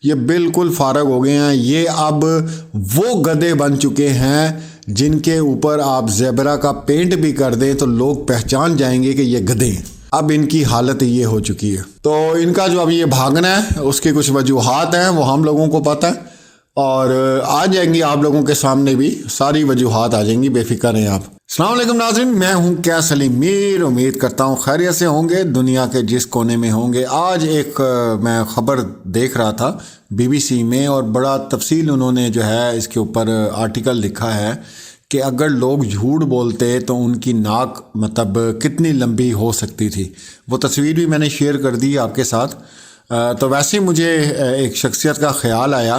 ये बिल्कुल फारग हो गए हैं। ये अब वो गधे बन चुके हैं जिनके ऊपर आप ज़ेबरा का पेंट भी कर दें तो लोग पहचान जाएंगे कि ये गधे हैं। अब इनकी हालत ये हो चुकी है। तो इनका जो अब ये भागना है उसकी कुछ वजूहात हैं, वो हम लोगों को पता है और आ जाएंगी आप लोगों के सामने भी सारी वजूहात आ जाएंगी, बेफिक्र हैं आप। अस्सलाम वालेकुम नाज़रीन, मैं हूं क्या सलीम मीर। उम्मीद करता हूं खैरियत से होंगे, दुनिया के जिस कोने में होंगे। आज एक मैं ख़बर देख रहा था BBC में और बड़ा तफसील उन्होंने जो है इसके ऊपर आर्टिकल लिखा है कि अगर लोग झूठ बोलते तो उनकी नाक मतलब कितनी लंबी हो सकती थी। वो तस्वीर भी मैंने शेयर कर दी आपके साथ। तो वैसे ही मुझे एक शख्सियत का ख्याल आया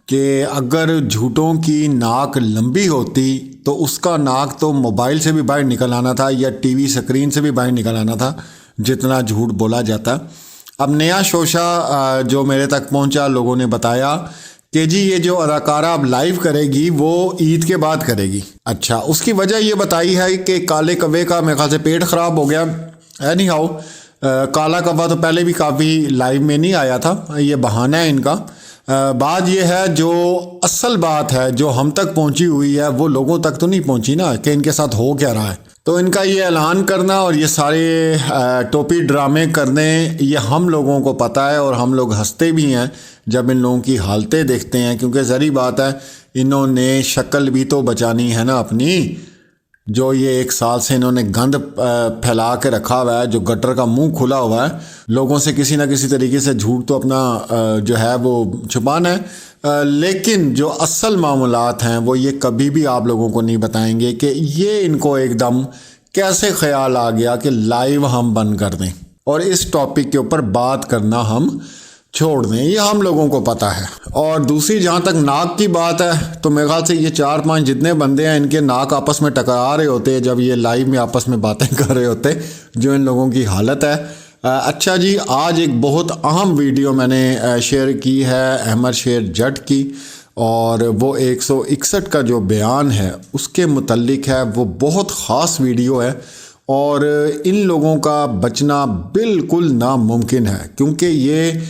कि अगर झूठों की नाक लंबी होती तो उसका नाक तो मोबाइल से भी बाहर निकल आना था या TV स्क्रीन से भी बाहर निकल आना था, जितना झूठ बोला जाता। अब नया शोशा जो मेरे तक पहुंचा, लोगों ने बताया कि जी ये जो अदाकारा अब लाइव करेगी वो ईद के बाद करेगी। अच्छा, उसकी वजह ये बताई है कि काले कव्वे का मेरे ख्याल से पेट ख़राब हो गया। एनी हाउ, काला कव्वा तो पहले भी काफ़ी लाइव में नहीं आया था, ये बहाना है इनका। बात ये है, जो असल बात है जो हम तक पहुंची हुई है वो लोगों तक तो नहीं पहुंची ना, कि इनके साथ हो क्या रहा है। तो इनका ये ऐलान करना और ये सारे टोपी ड्रामे करने, ये हम लोगों को पता है और हम लोग हंसते भी हैं जब इन लोगों की हालतें देखते हैं, क्योंकि ज़री बात है इन्होंने शक्ल भी तो बचानी है ना अपनी। जो ये एक साल से इन्होंने गंद फैला के रखा हुआ है, जो गटर का मुंह खुला हुआ है, लोगों से किसी ना किसी तरीके से झूठ तो अपना जो है वो छुपाना है। लेकिन जो असल मामलात हैं वो ये कभी भी आप लोगों को नहीं बताएंगे कि ये इनको एकदम कैसे ख्याल आ गया कि लाइव हम बंद कर दें और इस टॉपिक के ऊपर बात करना हम छोड़ दें। ये हम लोगों को पता है। और दूसरी, जहाँ तक नाक की बात है, तो मेरे ख्याल से ये 4-5 जितने बंदे हैं इनके नाक आपस में टकरा रहे होते हैं जब ये लाइव में आपस में बातें कर रहे होते, जो इन लोगों की हालत है। अच्छा जी, आज एक बहुत अहम वीडियो मैंने शेयर की है अहमद शेर जट की, और वो 161 का जो बयान है उसके मुतल्लिक है। वो बहुत ख़ास वीडियो है और इन लोगों का बचना बिल्कुल नामुमकिन है, क्योंकि ये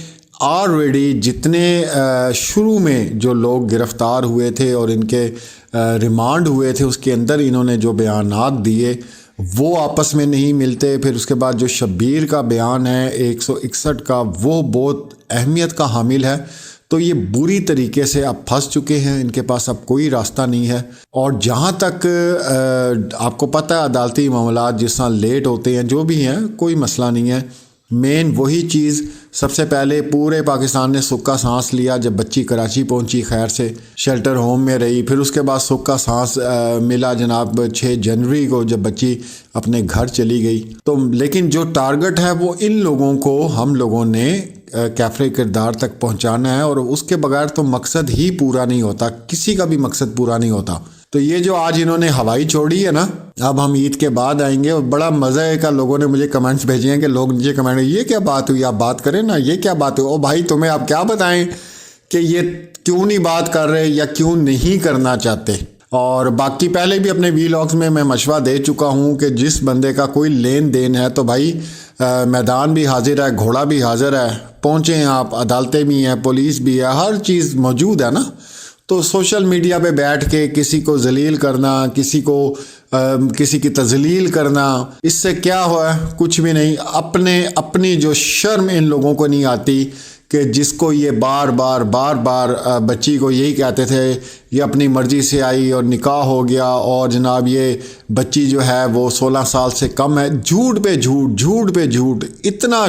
ऑलरेडी जितने शुरू में जो लोग गिरफ़्तार हुए थे और इनके रिमांड हुए थे उसके अंदर इन्होंने जो बयानात दिए वो आपस में नहीं मिलते। फिर उसके बाद जो शब्बीर का बयान है 161 का, वो बहुत अहमियत का हामिल है। तो ये बुरी तरीके से अब फंस चुके हैं, इनके पास अब कोई रास्ता नहीं है। और जहाँ तक आपको पता है अदालती मामलात जिस तरह लेट होते हैं, जो भी हैं, कोई मसला नहीं है। मेन वही चीज़, सबसे पहले पूरे पाकिस्तान ने सुक्का सांस लिया जब बच्ची कराची पहुंची, खैर से शेल्टर होम में रही। फिर उसके बाद सुक्का सांस मिला जनाब 6 जनवरी को जब बच्ची अपने घर चली गई। तो लेकिन जो टारगेट है वो इन लोगों को हम लोगों ने कैफरे किरदार तक पहुंचाना है, और उसके बगैर तो मकसद ही पूरा नहीं होता, किसी का भी मकसद पूरा नहीं होता। तो ये जो आज इन्होंने हवाई छोड़ी है ना, अब हम ईद के बाद आएंगे। और बड़ा मज़ा है का लोगों ने मुझे कमेंट्स भेजे हैं कि लोग नीचे कमेंट, ये क्या बात हुई, आप बात करें ना, ये क्या बात हुई। ओ भाई, तुम्हें आप क्या बताएं कि ये क्यों नहीं बात कर रहे या क्यों नहीं करना चाहते। और बाकी पहले भी अपने वीलॉग्स में मैं मशवरा दे चुका हूँ कि जिस बंदे का कोई लेन देन है तो भाई मैदान भी हाजिर है, घोड़ा भी हाजिर है, पहुँचें आप, अदालतें भी हैं, पुलिस भी है, हर चीज़ मौजूद है ना। तो सोशल मीडिया पे बैठ के किसी को जलील करना, किसी की तजलील करना, इससे क्या हुआ? कुछ भी नहीं। अपनी जो शर्म इन लोगों को नहीं आती कि जिसको ये बार बार बच्ची को यही कहते थे ये अपनी मर्ज़ी से आई और निकाह हो गया, और जनाब ये बच्ची जो है वो 16 साल से कम है। झूठ पे झूठ, इतना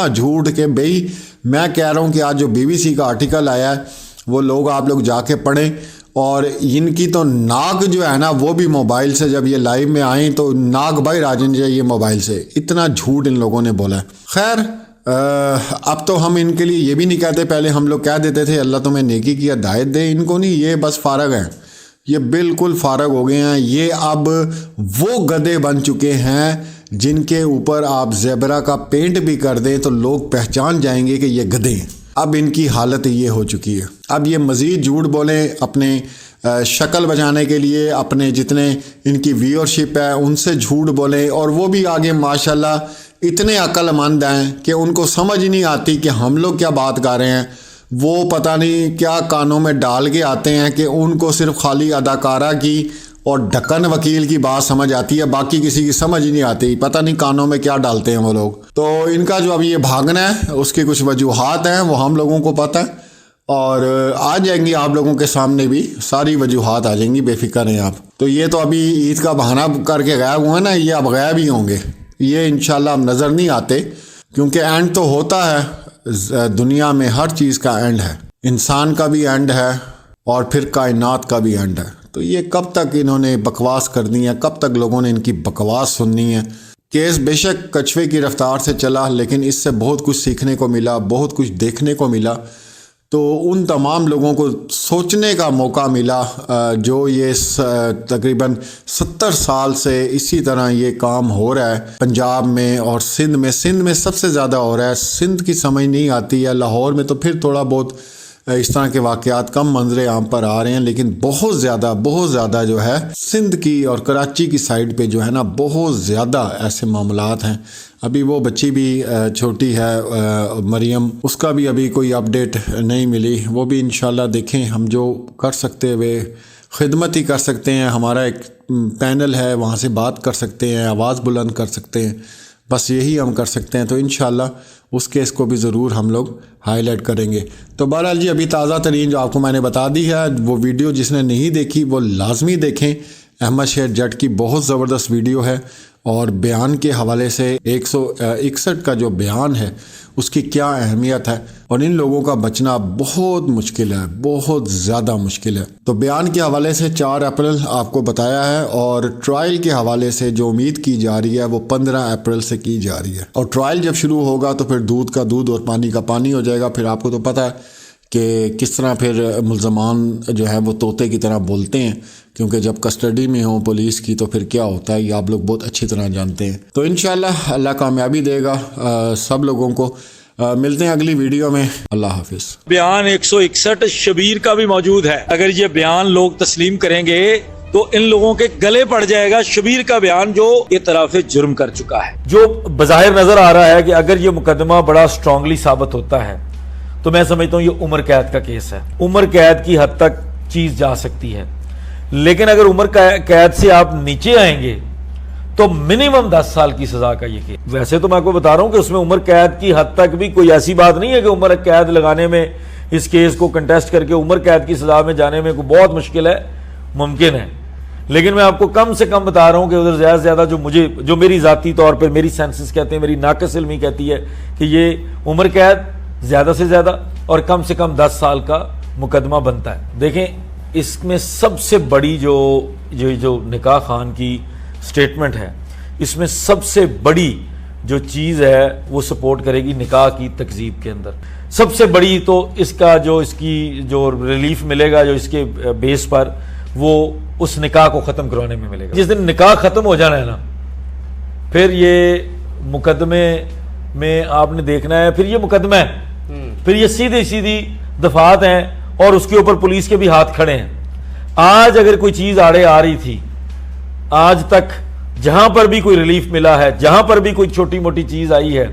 झूठ कि भाई मैं कह रहा हूँ कि आज जो BBC का आर्टिकल आया है वो लोग आप लोग जाके पढ़ें। और इनकी तो नाक जो है ना वो भी मोबाइल से, जब ये लाइव में आई तो नाक भाई राजन जी ये मोबाइल से, इतना झूठ इन लोगों ने बोला है। खैर, अब तो हम इनके लिए ये भी नहीं कहते, पहले हम लोग कह देते थे अल्लाह तुम्हें नेकी की हिदायत दे। इनको नहीं, ये बस फारग हैं, ये बिल्कुल फारग हो गए हैं। ये अब वो गधे बन चुके हैं जिनके ऊपर आप ज़ेबरा का पेंट भी कर दें तो लोग पहचान जाएंगे कि ये गधे हैं। अब इनकी हालत ये हो चुकी है। अब ये मज़ीद झूठ बोलें अपने शक्ल बचाने के लिए, अपने जितने इनकी व्यूअरशिप है उनसे झूठ बोलें, और वो भी आगे माशाल्लाह इतने अक्लमंद हैं कि उनको समझ ही नहीं आती कि हम लोग क्या बात कर रहे हैं। वो पता नहीं क्या कानों में डाल के आते हैं कि उनको सिर्फ खाली अदाकारा की और ढक्कन वकील की बात समझ आती है, बाकी किसी की समझ ही नहीं आती। पता नहीं कानों में क्या डालते हैं वो लोग। तो इनका जो अभी ये भागना है उसकी कुछ वजूहात हैं, वो हम लोगों को पता है और आ जाएंगी आप लोगों के सामने भी सारी वजूहात आ जाएंगी, बेफिक्र हैं आप। तो ये तो अभी ईद का बहाना करके गायब हुए ना, ये अब गायब ही होंगे, ये इंशाल्लाह अब नज़र नहीं आते, क्योंकि एंड तो होता है दुनिया में, हर चीज़ का एंड है, इंसान का भी एंड है और फिर कायनात का भी एंड है। तो ये कब तक इन्होंने बकवास करनी है, कब तक लोगों ने इनकी बकवास सुननी है। केस बेशक कछुए की रफ्तार से चला, लेकिन इससे बहुत कुछ सीखने को मिला, बहुत कुछ देखने को मिला। तो उन तमाम लोगों को सोचने का मौका मिला जो ये तकरीबन 70 साल से इसी तरह ये काम हो रहा है पंजाब में और सिंध में सबसे ज़्यादा हो रहा है। सिंध की समझ नहीं आती है, लाहौर में तो फिर थोड़ा बहुत इस तरह के वाक़यात कम मंजरे आम पर आ रहे हैं, लेकिन बहुत ज़्यादा जो है सिंध की और कराची की साइड पे जो है ना, बहुत ज़्यादा ऐसे मामलात हैं। अभी वो बच्ची भी छोटी है मरियम, उसका भी अभी कोई अपडेट नहीं मिली। वो भी इंशाल्लाह देखें, हम जो कर सकते वे खिदमत ही कर सकते हैं। हमारा एक पैनल है, वहाँ से बात कर सकते हैं, आवाज़ बुलंद कर सकते हैं, बस यही हम कर सकते हैं। तो इंशाल्लाह उस केस को भी ज़रूर हम लोग हाईलाइट करेंगे। तो बहरहाल जी, अभी ताज़ा तरीन जो आपको मैंने बता दी है, वो वीडियो जिसने नहीं देखी वो लाजमी देखें। अहमद शेर जट की बहुत ज़बरदस्त वीडियो है और बयान के हवाले से 161 का जो बयान है उसकी क्या अहमियत है और इन लोगों का बचना बहुत मुश्किल है, बहुत ज़्यादा मुश्किल है। तो बयान के हवाले से 4 अप्रैल आपको बताया है और ट्रायल के हवाले से जो उम्मीद की जा रही है वो 15 अप्रैल से की जा रही है। और ट्रायल जब शुरू होगा तो फिर दूध का दूध और पानी का पानी हो जाएगा। फिर आपको तो पता है कि किस तरह फिर मुल्ज़मान जो है वो तोते की तरह बोलते हैं, क्योंकि जब कस्टडी में हो पुलिस की तो फिर क्या होता है ये आप लोग बहुत अच्छी तरह जानते हैं। तो इंशाल्लाह अल्लाह कामयाबी देगा सब लोगों को। मिलते हैं अगली वीडियो में, अल्लाह हाफिज़। बयान 161 शबीर का भी मौजूद है। अगर ये बयान लोग तस्लीम करेंगे तो इन लोगों के गले पड़ जाएगा शबीर का बयान, जो इतराफ़े जुर्म कर चुका है। जो बज़ाहिर नजर आ रहा है कि अगर ये मुकदमा बड़ा स्ट्रांगली साबित होता है तो मैं समझता हूं ये उम्र कैद का केस है। उम्र कैद की हद तक चीज जा सकती है, लेकिन अगर उम्र कैद से आप नीचे आएंगे तो मिनिमम 10 साल की सजा का ये केस। वैसे तो मैं आपको बता रहा हूं कि उसमें उम्र कैद की हद तक भी कोई ऐसी बात नहीं है कि उम्र कैद लगाने में, इस केस को कंटेस्ट करके उम्र कैद की सजा में जाने में कोई बहुत मुश्किल है, मुमकिन है। लेकिन मैं आपको कम से कम बता रहा हूं कि उधर ज्यादा से ज्यादा जो मेरी जाती तौर पर मेरी सेंसेस कहते हैं, मेरी नाक़िस इल्मी कहती है कि ये उम्र कैद ज्यादा से ज्यादा और कम से कम 10 साल का मुकदमा बनता है। देखें, इसमें सबसे बड़ी जो निकाह खान की स्टेटमेंट है, इसमें सबसे बड़ी जो चीज़ है वो सपोर्ट करेगी निकाह की तकजीब के अंदर। सबसे बड़ी तो इसकी जो रिलीफ मिलेगा जो इसके बेस पर, वो उस निकाह को ख़त्म करवाने में मिलेगा। जिस दिन निकाह ख़त्म हो जाना है ना, फिर ये मुकदमे में आपने देखना है, फिर ये मुकदमा है, फिर ये सीधी दफात हैं और उसके ऊपर पुलिस के भी हाथ खड़े हैं। आज अगर कोई चीज आड़े आ रही थी, आज तक जहां पर भी कोई रिलीफ मिला है, जहां पर भी कोई छोटी मोटी चीज आई है,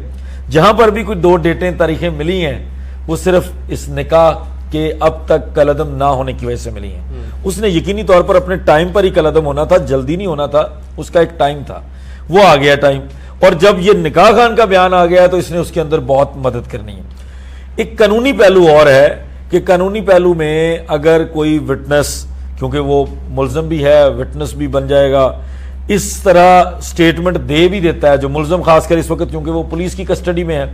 जहां पर भी कोई 2 डेटें तारीखें मिली हैं, वो सिर्फ इस निकाह के अब तक कलअदम ना होने की वजह से मिली हैं। उसने यकीनी तौर पर अपने टाइम पर ही कलअदम होना था, जल्दी नहीं होना था, उसका एक टाइम था, वो आ गया टाइम। और जब ये निकाह खान का बयान आ गया तो इसने उसके अंदर बहुत मदद करनी है। एक कानूनी पहलू और है कि कानूनी पहलू में अगर कोई विटनेस, क्योंकि वो मुल्ज़म भी है, विटनेस भी बन जाएगा, इस तरह स्टेटमेंट दे भी देता है जो मुल्ज़म, खासकर इस वक्त क्योंकि वो पुलिस की कस्टडी में है,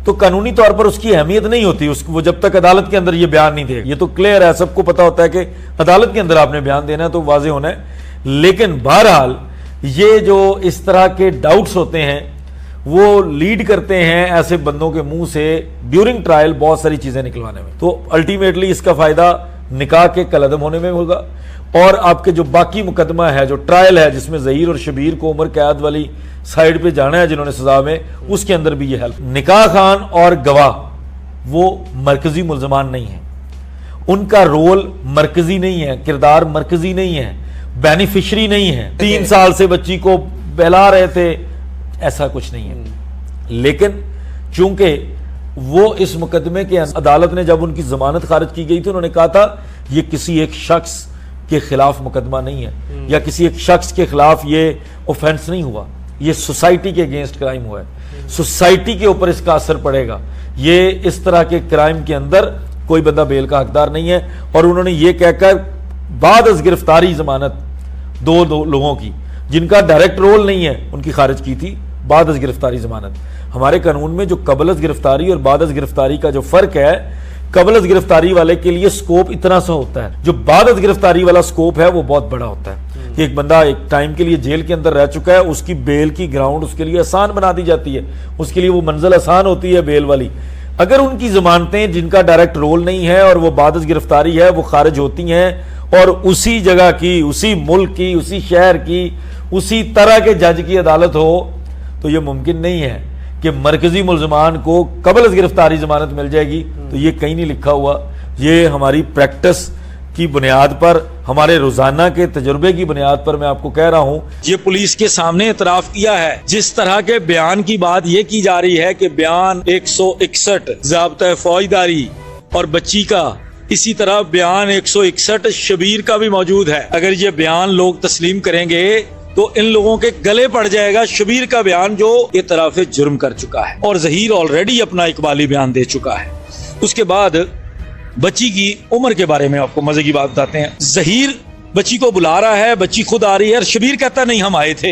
तो कानूनी तौर पर उसकी अहमियत नहीं होती, वो जब तक अदालत के अंदर ये बयान नहीं देगा। ये तो क्लियर है, सबको पता होता है कि अदालत के अंदर आपने बयान देना है तो वाजे होना है। लेकिन बहरहाल ये जो इस तरह के डाउट्स होते हैं वो लीड करते हैं ऐसे बंदों के मुंह से ड्यूरिंग ट्रायल बहुत सारी चीजें निकलवाने में। तो अल्टीमेटली इसका फायदा निकाह के कलअदम होने में होगा। और आपके जो बाकी मुकदमा है, जो ट्रायल है, जिसमें ज़हीर और शबीर को उम्र कैद वाली साइड पे जाना है जिन्होंने सजा में, उसके अंदर भी ये हेल्प। निकाह खान और गवाह वो मरकजी मुल्ज़मान नहीं है, उनका रोल मरकजी नहीं है, किरदार मरकजी नहीं है, बेनिफिशरी नहीं है। 3 साल से बच्ची को बहला रहे थे, ऐसा कुछ नहीं है। लेकिन चूंकि वो इस मुकदमे के अदालत ने जब उनकी जमानत खारिज की गई थी उन्होंने कहा था ये किसी एक शख्स के खिलाफ मुकदमा नहीं है या किसी एक शख्स के खिलाफ ये ऑफेंस नहीं हुआ, ये सोसाइटी के अगेंस्ट क्राइम हुआ है, सोसाइटी के ऊपर इसका असर पड़ेगा, ये इस तरह के क्राइम के अंदर कोई बंदा बेल का हकदार नहीं है। और उन्होंने ये कहकर बाद अज गिरफ्तारी जमानत दो लोगों की जिनका डायरेक्ट रोल नहीं है उनकी खारिज की थी बाद अज गिरफ्तारी जमानत। हमारे कानून में जो कबल अज गिरफ्तारी और बाद अज गिरफ्तारी का जो फर्क है, कबल अज गिरफ्तारी वाले के लिए स्कोप इतना सा होता है, जो बाद अज गिरफ्तारी वाला स्कोप है वो बहुत बड़ा होता है कि एक बंदा एक टाइम के लिए जेल के अंदर रह चुका है, उसकी बेल की ग्राउंड उसके लिए आसान बना दी जाती है, उसके लिए वो मंजिल आसान होती है बेल वाली। अगर उनकी जमानतें जिनका डायरेक्ट रोल नहीं है और वो बाद अज गिरफ्तारी है वो खारिज होती हैं और उसी जगह की, उसी मुल्क की, उसी शहर की, उसी तरह के जज की अदालत हो, तो ये मुमकिन नहीं है कि मरकजी मुलजमान को कबल अज गिरफ्तारी जमानत मिल जाएगी। तो ये कहीं नहीं लिखा हुआ, ये हमारी प्रैक्टिस की बुनियाद पर, हमारे रोजाना के तजुर्बे की बुनियाद पर मैं आपको कह रहा हूं। ये पुलिस के सामने इतराफ किया है। जिस तरह के बयान की बात ये की जा रही है कि बयान 161 ज़ाब्ता फौजदारी और बच्ची का, इसी तरह बयान 161 शबीर का भी मौजूद है। अगर ये बयान लोग तस्लीम करेंगे तो इन लोगों के गले पड़ जाएगा शबीर का बयान जो इतराफ जुर्म कर चुका है और जहीर ऑलरेडी अपना इकबाली बयान दे चुका है। उसके बाद बच्ची की उम्र के बारे में आपको मजे की बात बताते हैं। जहीर बच्ची को बुला रहा है, बच्ची खुद आ रही है और शबीर कहता नहीं हम आए थे।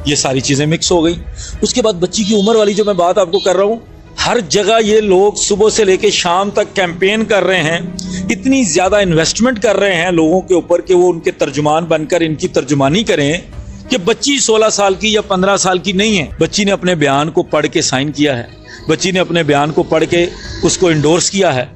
ये सारी चीजें मिक्स हो गई। उसके बाद बच्ची की उम्र वाली जो मैं बात आपको कर रहा हूँ, हर जगह ये लोग सुबह से लेकर शाम तक कैंपेन कर रहे हैं, इतनी ज्यादा इन्वेस्टमेंट कर रहे हैं लोगों के ऊपर कि वो उनके तर्जुमान बनकर इनकी तर्जुमानी करें कि बच्ची 16 साल की या 15 साल की नहीं है। बच्ची ने अपने बयान को पढ़ के साइन किया है, बच्ची ने अपने बयान को पढ़ के उसको इंडोर्स किया है।